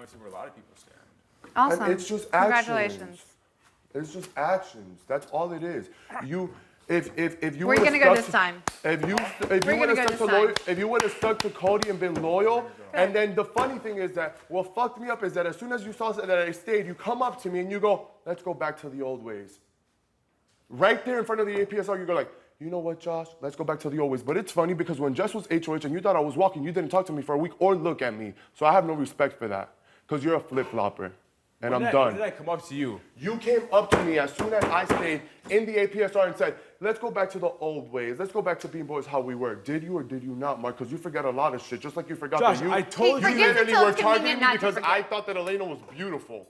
Obviously, where a lot of people stand. Awesome. And it's just Congratulations. actions. It's just actions. That's all it is. If you Where you gonna go this time? If you Where you would gonna have go stuck to this loyal, time? if you would have stuck to Cody and been loyal, and then the funny thing is that what fucked me up is that as soon as you saw that I stayed, you come up to me and you go, "Let's go back to the old ways." Right there in front of the APSR, you go like, "You know what, Josh? Let's go back to the old ways." But it's funny because when Jess was HOH and you thought I was walking, you didn't talk to me for a week or look at me. So I have no respect for that because you're a flip-flopper. And I'm done. When did I come up to you? You came up to me as soon as I stayed in the APSR and said, "Let's go back to the old ways. Let's go back to being boys how we were." Did you or did you not, Mark? Because you forget a lot of shit, just like you forgot Josh, that you, I told He you. forgets literally until were it's targeting convenient me not to because forget. I thought that Elena was beautiful.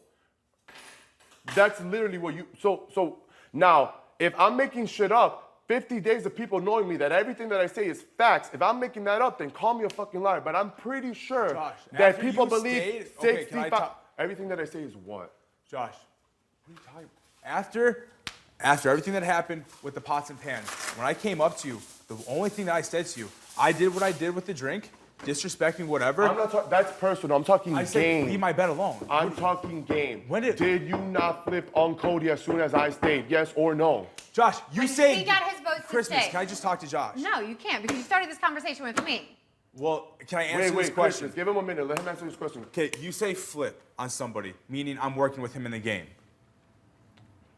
That's literally what you, so now, if I'm making shit up, 50 days of people knowing me that everything that I say is facts, if I'm making that up, then call me a fucking liar. But I'm pretty sure Josh, that after people you believe stayed- okay, can I 65, talk- everything that I say is what? Josh, what are you talking about? After everything that happened with the pots and pans, when I came up to you, the only thing that I said to you, I did what I did with the drink, disrespecting whatever. I'm not talking, that's personal, I'm talking I said, game. leave my bed alone. I'm talking game. When did you not flip on Cody as soon as I stayed? Yes or no? Josh, you When say he got his votes to Christmas. stay. Can I just talk to Josh? No, you can't because you started this conversation with me. Well, can I answer this Wait, question? Christian, give him a minute. Let him answer this question. Okay, you say flip on somebody, meaning I'm working with him in the game.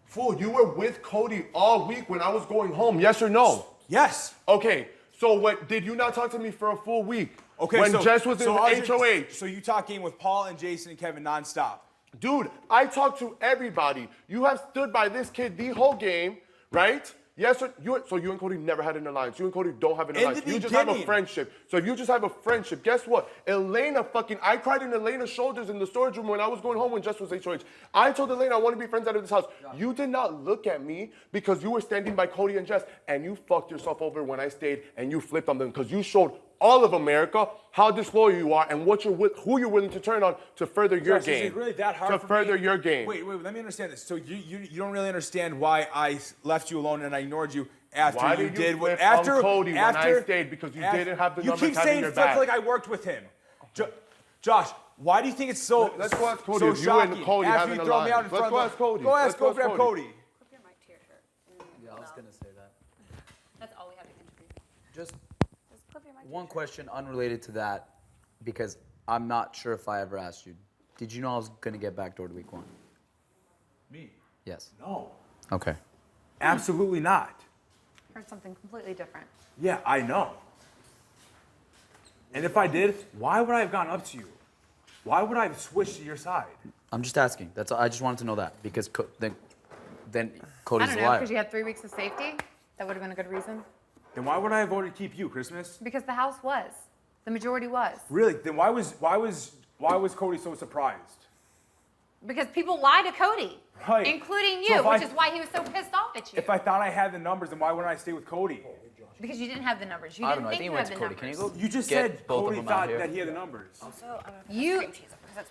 Fool, you were with Cody all week when I was going home. Yes or no? Yes. Okay. So what? Did you not talk to me for a full week? Okay. When so, Jess was in so I was- HOH. So you talk game with Paul and Jason and Kevin nonstop. Dude, I talked to everybody. You have stood by this kid the whole game, right? Yes, or so you and Cody never had an alliance. You and Cody don't have an In alliance. the You just have a beginning. friendship. So if you just have a friendship, guess what? I cried in Elena's shoulders in the storage room when I was going home when Jess was HOH. I told Elena I want to be friends out of this house. You did not look at me because you were standing by Cody and Jess, and you fucked yourself over when I stayed and you flipped on them because you showed all of America how disloyal you are and who you're willing to turn on to further your Josh, game. Is it really that hard to for further me? your game. Wait, let me understand this. So you don't really understand why I left you alone and I ignored you after Why you did did you what flip on Cody when I stayed? Because you didn't have the you numbers keep having saying your flip back. like I worked with him. Josh, why do you think it's so Let's go ask Cody so if you and shocking Cody after have you an throw me out in alliance? Let's front go of ask Cody. Go Let's ask go ask grab Cody. Clip your mic to your shirt. Yeah, I was gonna say that. That's all we have to contribute. Just Just clip your mic to one your shirt. question unrelated to that, because I'm not sure if I ever asked you. Did you know I was gonna get backdoored week 1? Me? Yes. No. Okay. Absolutely not. Heard something completely different. Yeah, I know. And if I did, why would I have gone up to you? Why would I have switched to your side? I'm just asking. That's all. I just wanted to know that because then I Cody's don't a know, liar. because you had 3 weeks of safety. That would have been a good reason. Then why would I have voted to keep you, Christmas? Because the House was. The majority was. Really? Then why was Cody so surprised? Because people lie to Cody. Right. Including So you, if which I- is why he was so pissed off at you. If I thought I had the numbers, then why wouldn't I stay with Cody? Because you didn't have the numbers. You I didn't don't know. I think think you he had went the to Cody. Can numbers. you go? You just get said both Cody of them out thought here? that he had the numbers.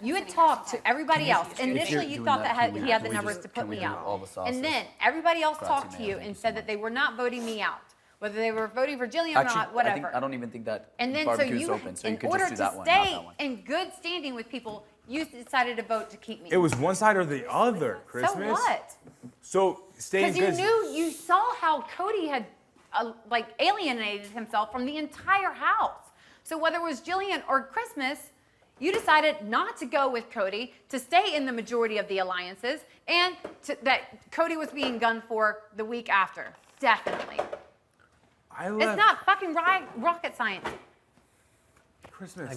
You had talked to everybody else. Initially, you doing thought that, that can we- he had can the we numbers just- to can put we me do out. all the sauces? And then everybody else Grazie, talked to man. you Thank and you said so that they were not voting me out. Whether they were voting for Jillian or Actually, not, whatever. I don't even think that And then, so barbecue is you, open, so in you could order just do to that one, not stay that one. in good standing with people, you decided to vote to keep me. It was one side or the other, Christmas. So what? So stay in Because you good. knew, you saw how Cody had alienated himself from the entire house. So whether it was Jillian or Christmas, you decided not to go with Cody, to stay in the majority of the alliances, and that Cody was being gunned for the week after. Definitely. I It's left not fucking rocket science. Christmas.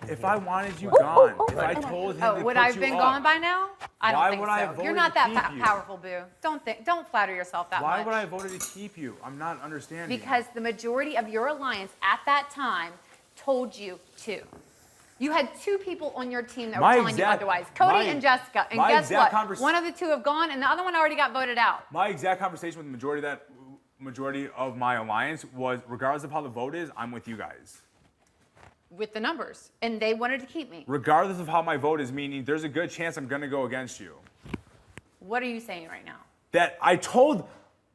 If I wanted you gone, if I told him Oh, to would put I have you been up, gone by now? I don't Why think would so. I have You're voted not to that keep you? powerful, Boo. Don't flatter yourself that Why much. would I have voted to keep you? I'm not understanding. Because the majority of your alliance at that time told you to. You had 2 people on your team that were My telling you exact- otherwise, Cody my- and Jessica. And my guess exact what? One of the 2 have gone, and the other one already got voted out. My exact conversation with the majority of my alliance was, regardless of how the vote is, I'm with you guys. With the numbers, and they wanted to keep me. Regardless of how my vote is, meaning there's a good chance I'm gonna go against you. What are you saying right now? That I told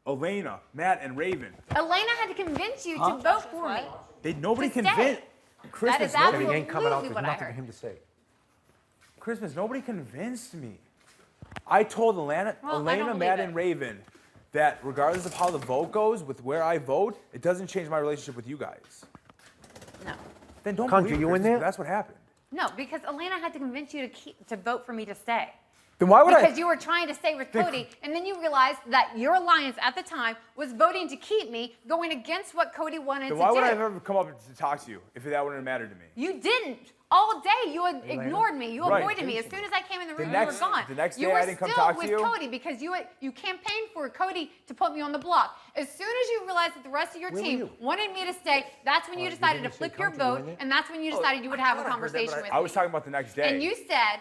Elena, Matt, and Raven. Elena had to convince you to vote for me. Nobody To stay. convinced. That Christmas, is nobody. absolutely He ain't coming out. what There's I nothing for heard. him to say. Christmas, nobody convinced me. I told Well, I don't Elena believe Madden it. Raven that regardless of how the vote goes, with where I vote, it doesn't change my relationship with you guys. No. Then don't Country, believe you in Christmas, there? but that's what happened. No, because Elena had to convince you to vote for me to stay. Then why would Because you were trying to stay with Cody, and then you realized that your alliance at the time was voting to keep me, going against what Cody wanted Then to why do. would I have ever come up to talk to you if that wouldn't have mattered to me? You didn't. All day you had ignored me. You Right. avoided me. As soon as I came in the room, next- you were gone. the next you day were I didn't come still talk to with you? Cody because you campaigned for Cody to put me on the block. As soon as you realized that the rest of your Where were team you? wanted me to stay, that's when you decided to didn't say flip your country, you vote, in there? and that's when you decided you would have a conversation with me. I was talking about the next day. And you said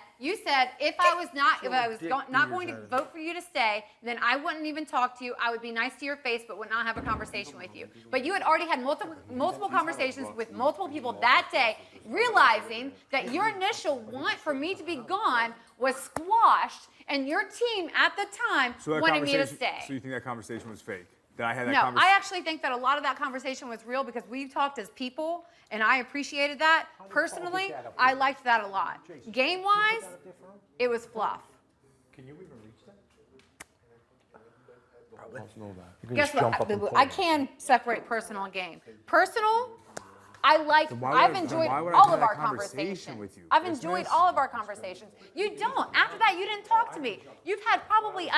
if I was not going to vote for you to stay, then I wouldn't even talk to you. I would be nice to your face, but would not have a conversation with you. But you had already had multiple conversations with multiple people that day, realizing that your initial want for me to be gone was squashed, and your team at the time So that wanted me to conversation- stay. So you think that conversation was fake? That I had that No, conversation? I actually think that a lot of that conversation was real because we talked as people, and I appreciated that. Personally, I liked that a lot. Game-wise, it was fluff. Can you even reach that? Guess what? I can separate personal and game. Personal, I've why would enjoyed I all have of that our conversation conversations. with you? I've Christmas? enjoyed all of our conversations. You don't. After that, you didn't talk to me. You've had probably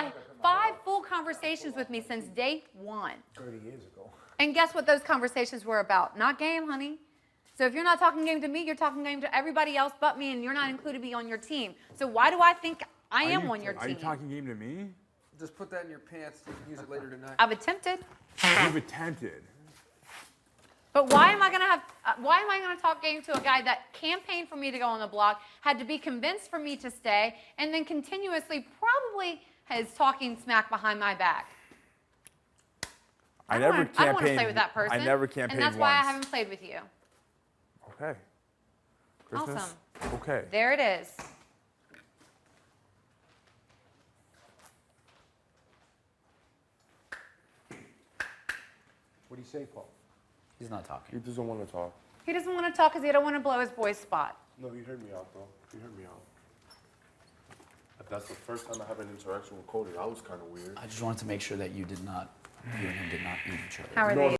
5 full conversations with me since day 1. 30 years ago. And guess what those conversations were about? Not game, honey. So if you're not talking game to me, you're talking game to everybody else but me, and you're not included me on your team. So why do I think I am on your Are you team? talking game to me? Just put that in your pants. You can use it later tonight. I've attempted. You've attempted. But why am I gonna talk game to a guy that campaigned for me to go on the block, had to be convinced for me to stay, and then continuously probably is talking smack behind my back? I don't never wanna- I don't want to campaigned. play with that person. I never campaigned and that's why I once. haven't played with you. Okay. Christmas? Awesome. Okay. There it is. What do you say, Paul? He's not talking. He doesn't want to talk. He doesn't want to talk because he don't want to blow his boy's spot. No, you heard me out, bro. You heard me out. But that's the first time I have an interaction with Cody. That was kind of weird. I just wanted to make sure that you and him did not eat each other. How are they?